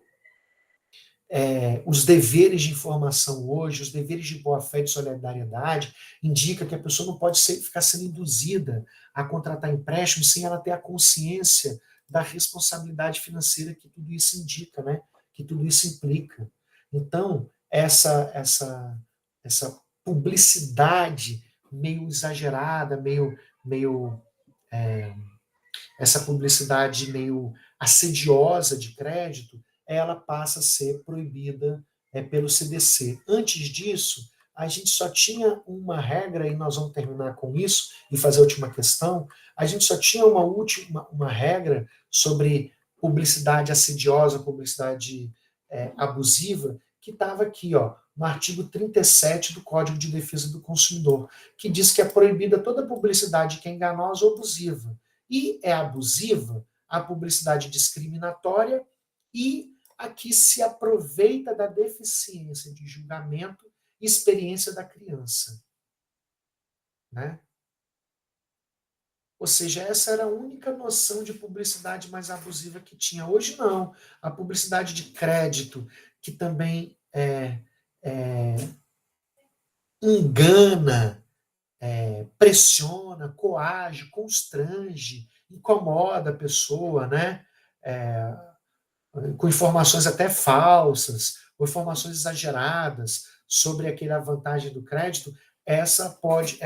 os deveres de informação hoje, os deveres de boa-fé e de solidariedade, indica que a pessoa não pode ficar sendo induzida a contratar empréstimo sem ela ter a consciência da responsabilidade financeira que tudo isso indica, né? Que tudo isso implica. Então, essa publicidade meio exagerada, meio essa publicidade meio assediosa de crédito, ela passa a ser proibida pelo CDC. Antes disso, a gente só tinha uma regra, e nós vamos terminar com isso, e fazer a última questão, a gente só tinha uma regra sobre publicidade assediosa, publicidade abusiva, que estava aqui, ó, no artigo 37 do Código de Defesa do Consumidor, que diz que é proibida toda publicidade que é enganosa ou abusiva. E é abusiva a publicidade discriminatória e a que se aproveita da deficiência de julgamento e experiência da criança. Né? Ou seja, essa era a única noção de publicidade mais abusiva que tinha. Hoje não. A publicidade de crédito, que também engana, pressiona, coage, constrange, incomoda a pessoa, né? Com informações até falsas, ou informações exageradas sobre aquela vantagem do crédito, ela pode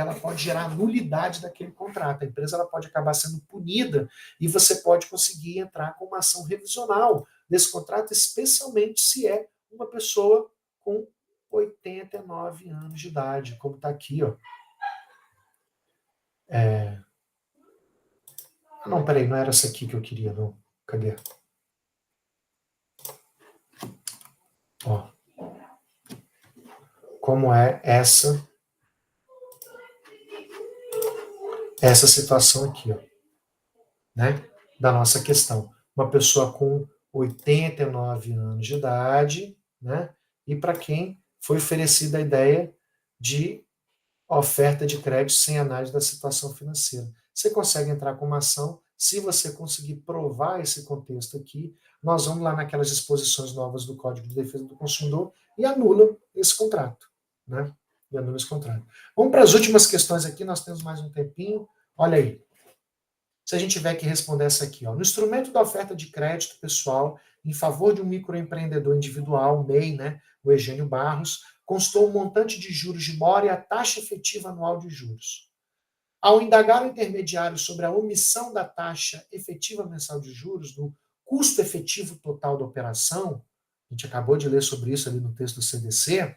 gerar nulidade daquele contrato. A empresa ela pode acabar sendo punida e você pode conseguir entrar com uma ação revisional desse contrato, especialmente se é uma pessoa com 89 anos de idade, como está aqui, ó. Não, peraí, não era essa aqui que eu queria, não. Cadê? Ó. Como é essa situação aqui, ó, né, da nossa questão. Uma pessoa com 89 anos de idade, né, e para quem foi oferecida a ideia de oferta de crédito sem análise da situação financeira. Você consegue entrar com uma ação, se você conseguir provar esse contexto aqui, nós vamos lá naquelas disposições novas do Código de Defesa do Consumidor e anula esse contrato, né? E anula esse contrato. Vamos para as últimas questões aqui, nós temos mais um tempinho. Olha aí. Se a gente tiver que responder essa aqui, ó. No instrumento da oferta de crédito pessoal em favor de um microempreendedor individual, MEI, né, o Eugênio Barros, constou o montante de juros de mora e a taxa efetiva anual de juros. Ao indagar o intermediário sobre a omissão da taxa efetiva mensal de juros no custo efetivo total da operação, a gente acabou de ler sobre isso ali no texto do CDC,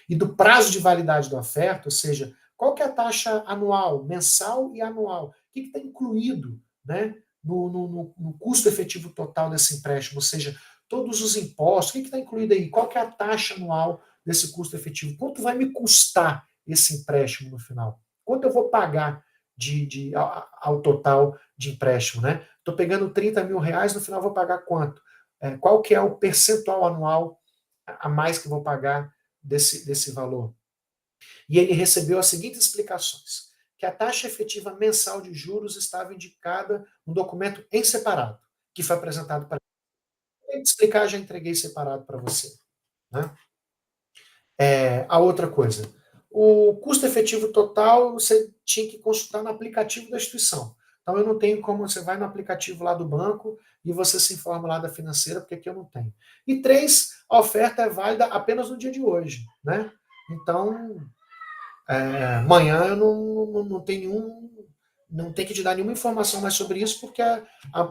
e do prazo de validade da oferta, ou seja, qual que é a taxa anual, mensal e anual? O que está incluído, né, no custo efetivo total desse empréstimo? Ou seja, todos os impostos, o que está incluído aí? Qual que é a taxa anual desse custo efetivo? Quanto vai me custar esse empréstimo no final? Quanto eu vou pagar ao total de empréstimo? Né? Estou pegando 30 mil reais, no final vou pagar quanto? Qual que é o percentual anual a mais que vou pagar desse valor? E ele recebeu as seguintes explicações: que a taxa efetiva mensal de juros estava indicada no documento em separado, que foi apresentado para ele. Tem que explicar, já entreguei separado para você. Né? A outra coisa, o custo efetivo total você tinha que consultar no aplicativo da instituição. Então eu não tenho como, você vai no aplicativo lá do banco e você se informa lá da financeira, porque aqui eu não tenho. E 3, a oferta é válida apenas no dia de hoje. Né? Então, amanhã eu não tenho não tem que te dar nenhuma informação mais sobre isso, porque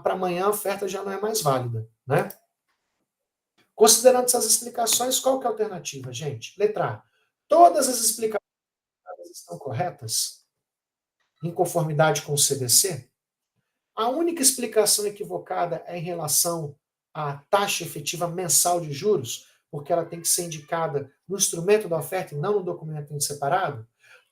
para amanhã a oferta já não é mais válida. Né? Considerando essas explicações, qual que é a alternativa, gente? Letra A. Todas as explicações estão corretas? Em conformidade com o CDC? A única explicação equivocada é em relação a taxa efetiva mensal de juros, porque ela tem que ser indicada no instrumento da oferta e não no documento em separado?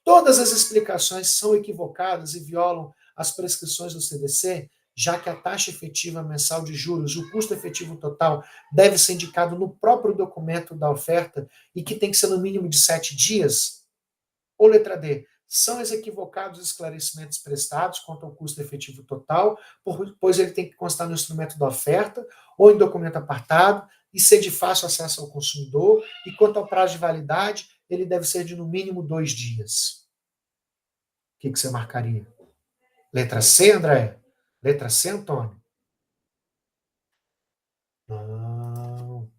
Todas as explicações são equivocadas e violam as prescrições do CDC, já que a taxa efetiva mensal de juros, o custo efetivo total, deve ser indicado no próprio documento da oferta e que tem que ser no mínimo de 7 dias? Ou letra D, são equivocados os esclarecimentos prestados quanto ao custo efetivo total, pois ele tem que constar no instrumento da oferta ou em documento apartado e ser de fácil acesso ao consumidor, e quanto ao prazo de validade, ele deve ser de no mínimo 2 dias. O que você marcaria? Letra C, André? Letra C, Antônio? Não,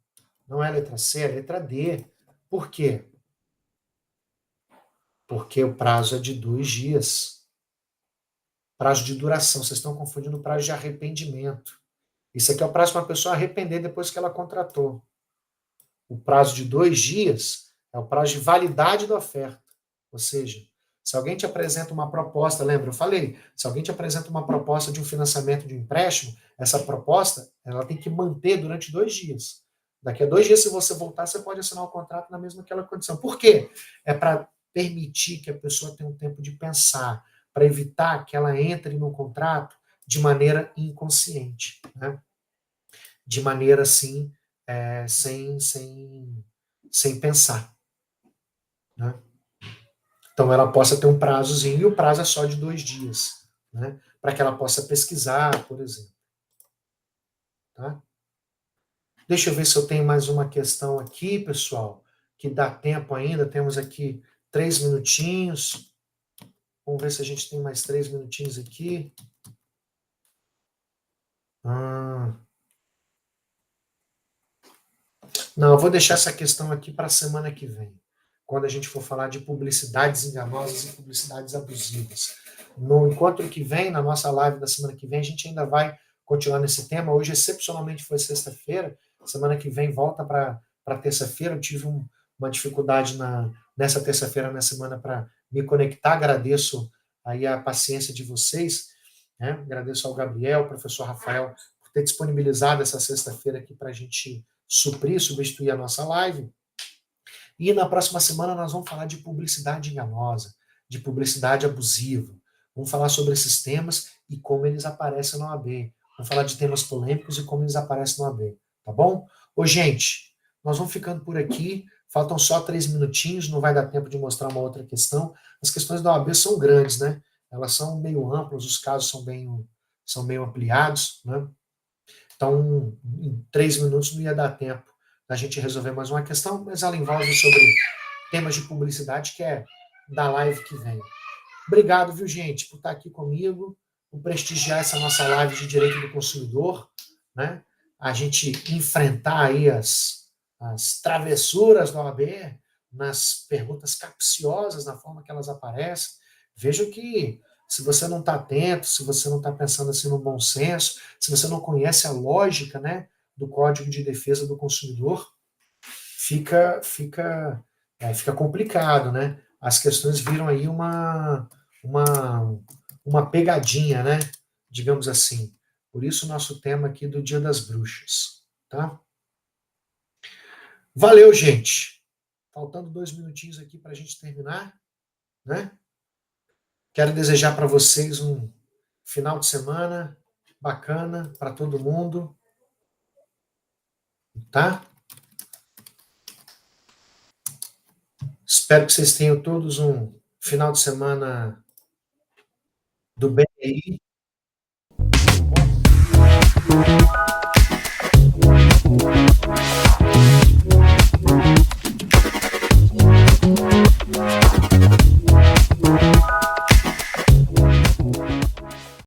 não é letra C, é letra D. Por quê? Porque o prazo é de 2 dias. Prazo de duração, vocês estão confundindo o prazo de arrependimento. Isso aqui é o prazo para a pessoa arrepender depois que ela contratou. O prazo de 2 dias é o prazo de validade da oferta. Ou seja, se alguém te apresenta uma proposta, lembra, eu falei, se alguém te apresenta uma proposta de um financiamento de um empréstimo, essa proposta ela tem que manter durante 2 dias. Daqui a 2 dias, se você voltar, você pode assinar o contrato na mesma aquela condição. Por quê? É para permitir que a pessoa tenha um tempo de pensar, para evitar que ela entre no contrato de maneira inconsciente, né? De maneira assim, sem pensar, né? Então ela possa ter um prazozinho, e o prazo é só de 2 dias, né? Para que ela possa pesquisar, por exemplo. Tá? Deixa eu ver se eu tenho mais uma questão aqui, pessoal, que dá tempo ainda. Temos aqui 3 minutinhos. Vamos ver se a gente tem mais 3 minutinhos aqui. Não, eu vou deixar essa questão aqui para a semana que vem, quando a gente for falar de publicidades enganosas e publicidades abusivas. No encontro que vem, na nossa live da semana que vem, a gente ainda vai continuar nesse tema. Hoje, excepcionalmente, foi sexta-feira. Semana que vem volta para terça-feira. Eu tive uma dificuldade nessa terça-feira, na semana, para me conectar. Agradeço aí a paciência de vocês, né? Agradeço ao Gabriel, ao professor Rafael, por ter disponibilizado essa sexta-feira aqui para a gente suprir, substituir a nossa live. E na próxima semana nós vamos falar de publicidade enganosa, de publicidade abusiva. Vamos falar sobre esses temas e como eles aparecem na OAB. Vamos falar de temas polêmicos e como eles aparecem na OAB. Tá bom? Ô, gente, nós vamos ficando por aqui. Faltam só 3 minutinhos, não vai dar tempo de mostrar uma outra questão. As questões da OAB são grandes, né? Elas são meio amplas, os casos são meio ampliados, né? Então, em 3 minutos não ia dar tempo da gente resolver mais uma questão, mas ela envolve sobre temas de publicidade, que é da live que vem. Obrigado, viu, gente, por estar aqui comigo, por prestigiar essa nossa live de direito do consumidor, né? A gente enfrentar aí as travessuras da OAB, nas perguntas capciosas, na forma que elas aparecem. Veja que se você não está atento, se você não está pensando assim no bom senso, se você não conhece a lógica, né, do Código de Defesa do Consumidor, fica complicado, né? As questões viram aí uma pegadinha, né? Digamos assim. Por isso o nosso tema aqui do Dia das Bruxas, tá? Valeu, gente. Faltando 2 minutinhos aqui para a gente terminar, né? Quero desejar para vocês um final de semana bacana para todo mundo, tá? Espero que vocês tenham todos um final de semana do bem aí.